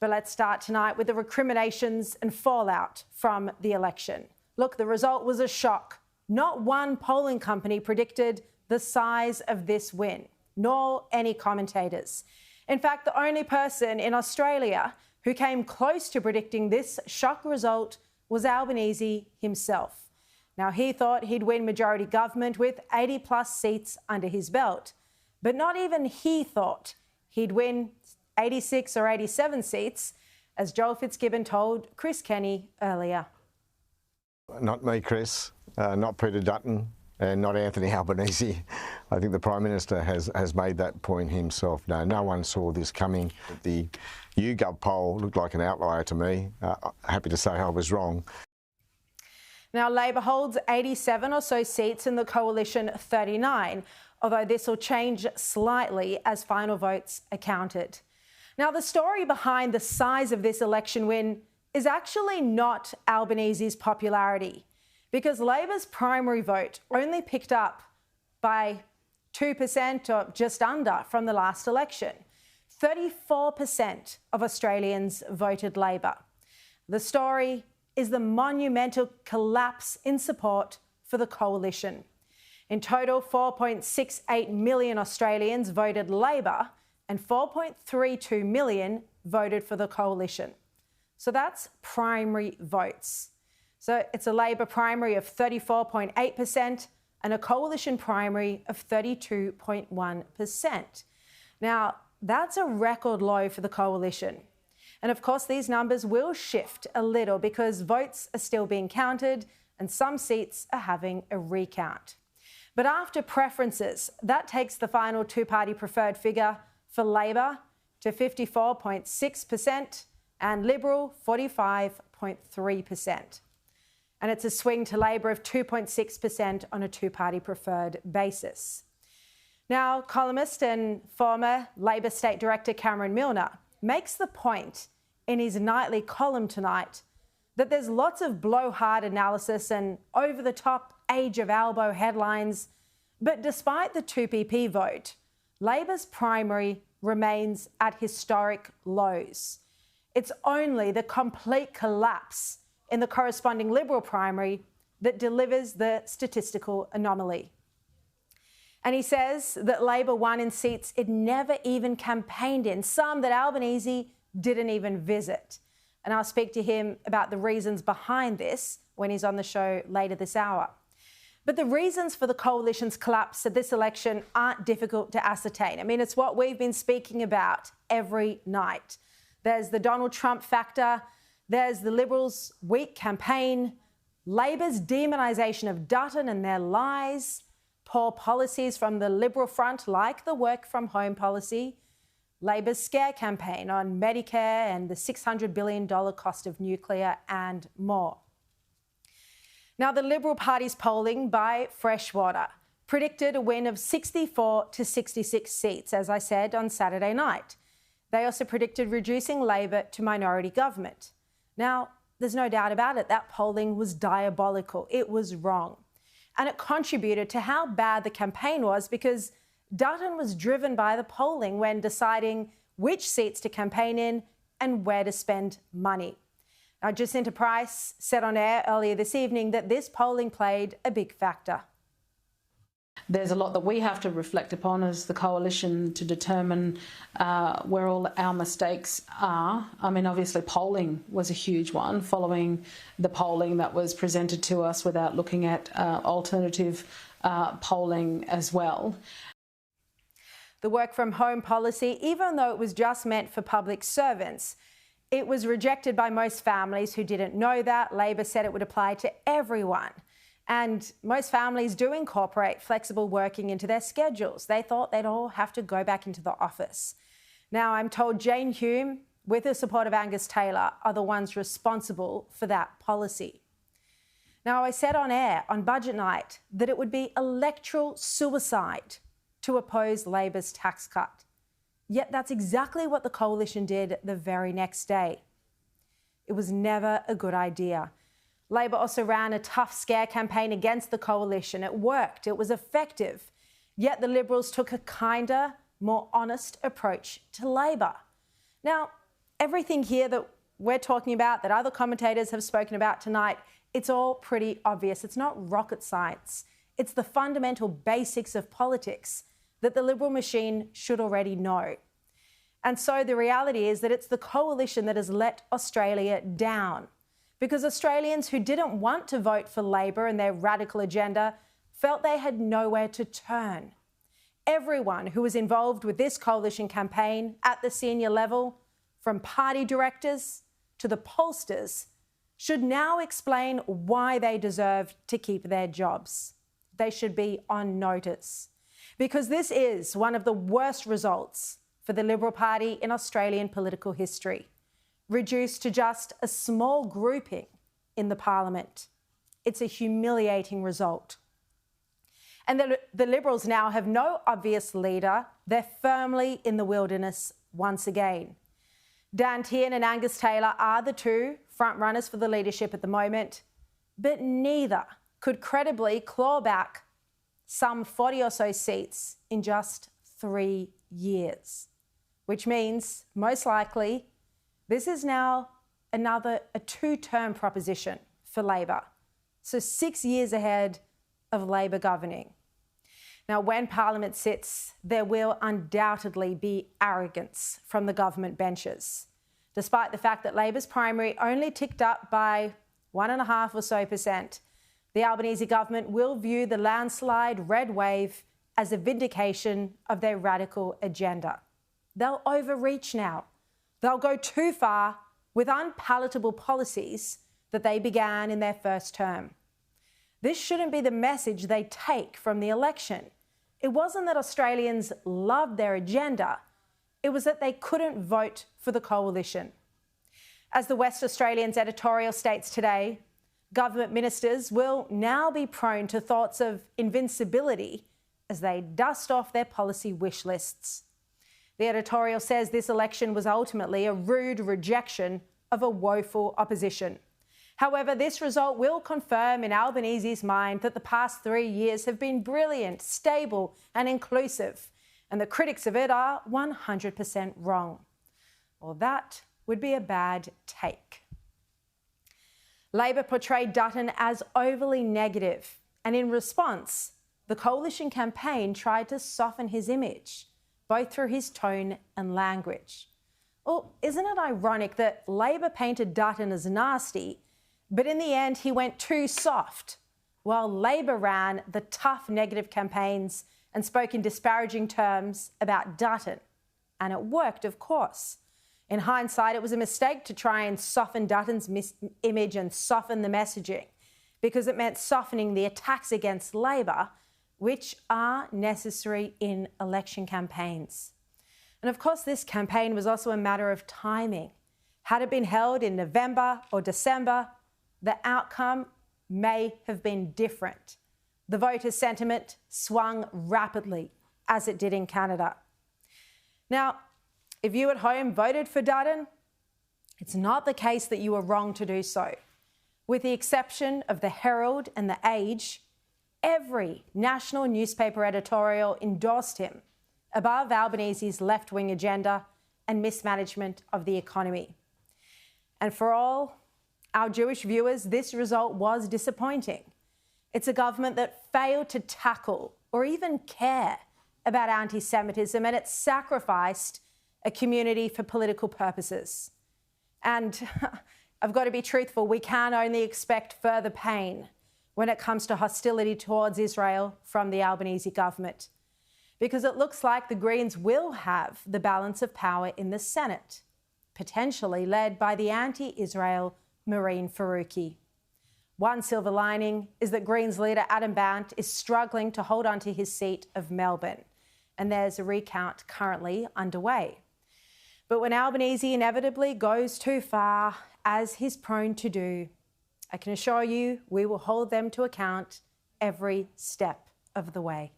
But let's start tonight with the recriminations and fallout from the election. Look, the result was a shock. Not one polling company predicted the size of this win, nor any commentators. In fact, the only person in Australia who came close to predicting this shock result was Albanese himself. Now, he thought he'd win majority government with 80+ seats under his belt, but not even he thought he'd win 86 or 87 seats, as Joel Fitzgibbon told Chris Kenny earlier. Not me, Chris, not Peter Dutton, and not Anthony Albanese. I think the Prime Minister has made that point himself. No one saw this coming. The YouGov poll looked like an outlier to me. Happy to say I was wrong. Now, Labor holds 87 or so seats in the coalition 39, although this will change slightly as final votes are counted. Now, the story behind the size of this election win is actually not Albanese's popularity, because Labor's primary vote only picked up by 2% or just under from the last election. 34% of Australians voted Labor. The story is the monumental collapse in support for the coalition. In total, 4.68 million Australians voted Labor and 4.32 million voted for the coalition. So that's primary votes. So it's a Labor primary of 34.8% and a coalition primary of 32.1%. Now, that's a record low for the coalition. And of course, these numbers will shift a little because votes are still being counted and some seats are having a recount. But after preferences, that takes the final two-party preferred figure for Labor to 54.6% and Liberal 45.3%. And it's a swing to Labor of 2.6% on a two-party preferred basis. Now, columnist and former Labor State Director Cameron Milner makes the point in his nightly column tonight that there's lots of blowhard analysis and over-the-top age-of-elbow headlines, but despite the 2PP vote, Labor's primary remains at historic lows. It's only the complete collapse in the corresponding Liberal primary that delivers the statistical anomaly. And he says that Labor won in seats it never even campaigned in, some that Albanese didn't even visit. And I'll speak to him about the reasons behind this when he's on the show later this hour. But the reasons for the coalition's collapse at this election aren't difficult to ascertain. I mean, it's what we've been speaking about every night. There's the Donald Trump factor, there's the Liberals' weak campaign, Labor's demonisation of Dutton and their lies, poor policies from the Liberal front like the work from home policy, Labor's scare campaign on Medicare and the $600 billion cost of nuclear and more. Now, the Liberal Party's polling by Freshwater predicted a win of 64 to 66 seats, as I said, on Saturday night. They also predicted reducing Labor to minority government. Now, there's no doubt about it, that polling was diabolical. It was wrong. And it contributed to how bad the campaign was because Dutton was driven by the polling when deciding which seats to campaign in and where to spend money. Now, Jacinta Price said on air earlier this evening that this polling played a big factor. There's a lot that we have to reflect upon as the coalition to determine where all our mistakes are. I mean, obviously polling was a huge one, following the polling that was presented to us without looking at alternative polling as well. The work from home policy, even though it was just meant for public servants, it was rejected by most families who didn't know that. Labor said it would apply to everyone. And most families do incorporate flexible working into their schedules. They thought they'd all have to go back into the office. Now, I'm told Jane Hume, with the support of Angus Taylor, are the ones responsible for that policy. Now, I said on air on budget night that it would be electoral suicide to oppose Labor's tax cut. Yet that's exactly what the coalition did the very next day. It was never a good idea. Labor also ran a tough scare campaign against the coalition. It worked. It was effective. Yet the Liberals took a kinder, more honest approach to Labor. Now, everything here that we're talking about, that other commentators have spoken about tonight, it's all pretty obvious. It's not rocket science. It's the fundamental basics of politics that the Liberal machine should already know. And so the reality is that it's the coalition that has let Australia down, because Australians who didn't want to vote for Labor and their radical agenda felt they had nowhere to turn. Everyone who was involved with this coalition campaign at the senior level, from party directors to the pollsters, should now explain why they deserve to keep their jobs. They should be on notice, because this is one of the worst results for the Liberal Party in Australian political history, reduced to just a small grouping in the Parliament. It's a humiliating result. And the Liberals now have no obvious leader. They're firmly in the wilderness once again. Dan Tehan and Angus Taylor are the two front runners for the leadership at the moment, but neither could credibly claw back some 40 or so seats in just 3 years, which means most likely this is now a two-term proposition for Labor. So 6 years ahead of Labor governing. Now, when Parliament sits, there will undoubtedly be arrogance from the government benches, despite the fact that Labor's primary only ticked up by 1.5% or so. The Albanese government will view the landslide red wave as a vindication of their radical agenda. They'll overreach now. They'll go too far with unpalatable policies that they began in their first term. This shouldn't be the message they take from the election. It wasn't that Australians loved their agenda, it was that they couldn't vote for the coalition. As the West Australian's editorial states today, government ministers will now be prone to thoughts of invincibility as they dust off their policy wish lists. The editorial says this election was ultimately a rude rejection of a woeful opposition. However, this result will confirm in Albanese's mind that the past 3 years have been brilliant, stable and inclusive, and the critics of it are 100% wrong. Well, that would be a bad take. Labor portrayed Dutton as overly negative, and in response, the coalition campaign tried to soften his image, both through his tone and language. Well, isn't it ironic that Labor painted Dutton as nasty, but in the end he went too soft, while Labor ran the tough negative campaigns and spoke in disparaging terms about Dutton? And it worked, of course. In hindsight, it was a mistake to try and soften Dutton's image and soften the messaging, because it meant softening the attacks against Labor, which are necessary in election campaigns. And of course, this campaign was also a matter of timing. Had it been held in November or December, the outcome may have been different. The voters' sentiment swung rapidly, as it did in Canada. Now, if you at home voted for Dutton, it's not the case that you were wrong to do so. With the exception of the Herald and the Age, every national newspaper editorial endorsed him, above Albanese's left-wing agenda and mismanagement of the economy. And for all our Jewish viewers, this result was disappointing. It's a government that failed to tackle or even care about anti-Semitism, and it sacrificed a community for political purposes. And I've got to be truthful, we can only expect further pain when it comes to hostility towards Israel from the Albanese government, because it looks like the Greens will have the balance of power in the Senate, potentially led by the anti-Israel Mehreen Faruqi. One silver lining is that Greens leader Adam Bandt is struggling to hold on to his seat of Melbourne, and there's a recount currently underway. But when Albanese inevitably goes too far, as he's prone to do, I can assure you we will hold them to account every step of the way.